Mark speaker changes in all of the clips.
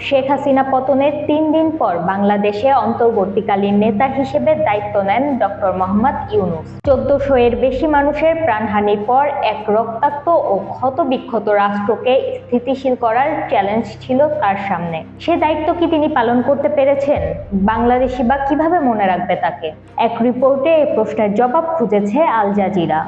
Speaker 1: শেখ হাসিনা পতনের ৩ দিন পর বাংলাদেশে অন্তর্বর্তীকালীন নেতা হিসেবে দায়িত্ব নেন ডক্টর মোহাম্মদ ইউনূস। ১৪০০ এর বেশি মানুষের প্রাণহানির পর এক রক্তাক্ত ও ক্ষতবিক্ষত রাষ্ট্রকে স্থিতিশীল করার চ্যালেঞ্জ ছিল তার সামনে। সে দায়িত্ব কি তিনি পালন করতে পেরেছেন? বাংলাদেশি বা কিভাবে মনে রাখবে তাকে? এক রিপোর্টে এই প্রশ্নের জবাব খুঁজেছে আল জাজিরা।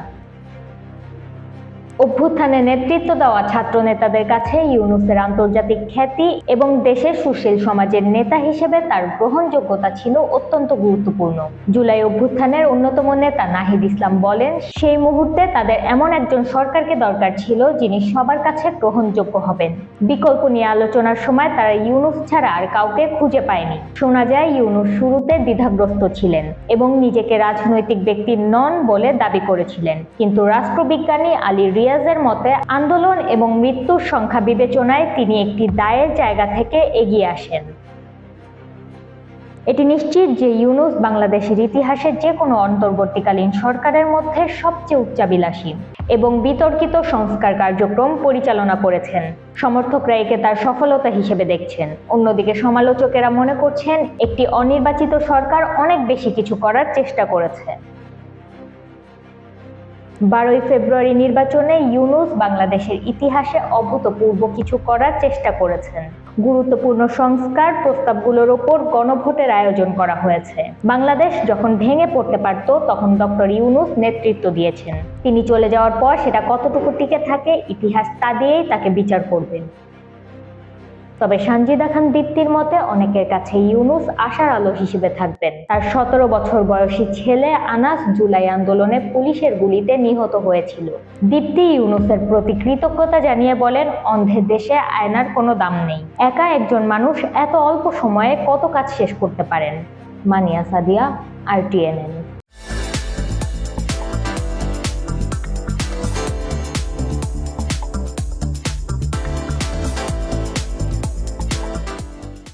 Speaker 1: অভ্যুত্থানে নেতৃত্ব দেওয়া ছাত্র নেতাদের কাছে ইউনূসের আন্তর্জাতিক খ্যাতি এবং দেশের সুশীল সমাজের নেতা হিসেবে তার গ্রহণযোগ্যতা ছিল অত্যন্ত গুরুত্বপূর্ণ। জুলাই অভ্যুত্থানের অন্যতম নেতা নাহিদ ইসলাম বলেন, সেই মুহূর্তে তাদের এমন একজন সরকারকে দরকার ছিল যিনি সবার কাছে গ্রহণযোগ্য হবেন। বিকল্প নিয়ে আলোচনার সময় তারা ইউনূস ছাড়া আর কাউকে খুঁজে পায়নি। শোনা যায় ইউনূস শুরুতে দ্বিধাগ্রস্ত ছিলেন এবং নিজেকে রাজনৈতিক ব্যক্তি নন বলে দাবি করেছিলেন, কিন্তু রাষ্ট্রবিজ্ঞানী আলী রিয়াজের মতে আন্দোলন এবং মৃত্যুর সংখ্যা বিবেচনায় তিনি একটি দায়ের জায়গা থেকে এগিয়ে আসেন। এটি নিশ্চিত যে ইউনূস বাংলাদেশের ইতিহাসে যে কোনো অন্তর্বর্তীকালীন সরকারের মধ্যে সবচেয়ে উচ্চাভিলাষী এবং বিতর্কিত সংস্কার কার্যক্রম পরিচালনা করেছেন। সমর্থকরা একে তার সফলতা হিসেবে দেখছেন। অন্যদিকে সমালোচকেরা মনে করছেন একটি অনির্বাচিত সরকার অনেক বেশি কিছু করার চেষ্টা করেছে। ১২ই ফেব্রুয়ারি নির্বাচনে ইউনূস বাংলাদেশের ইতিহাসে অভূতপূর্ব কিছু করার চেষ্টা করেছেন। গুরুত্বপূর্ণ সংস্কার প্রস্তাবগুলোর ওপর গণভোটের আয়োজন করা হয়েছে। বাংলাদেশ যখন ভেঙে পড়তে পারত তখন ডক্টর ইউনূস নেতৃত্ব দিয়েছেন। তিনি চলে যাওয়ার পর সেটা কতটুকু টিকে থাকে ইতিহাস তা দিয়েই তাকে বিচার করবেন। তবে সানজিদা খান দীপ্তির মতে অনেকের কাছে ইউনূস আশার আলো হিসেবে থাকবেন। তার ১৭ বছর বয়সী ছেলে আনাস জুলাই আন্দোলনে পুলিশের গুলিতে নিহত হয়েছিল। দীপ্তি ইউনূসের প্রতি কৃতজ্ঞতা জানিয়ে বলেন, অন্ধের দেশে আয়নার কোনো দাম নেই। একা একজন মানুষ এত অল্প সময়ে কত কাজ শেষ করতে পারেন। মানিয়া সাদিয়া, RTNN।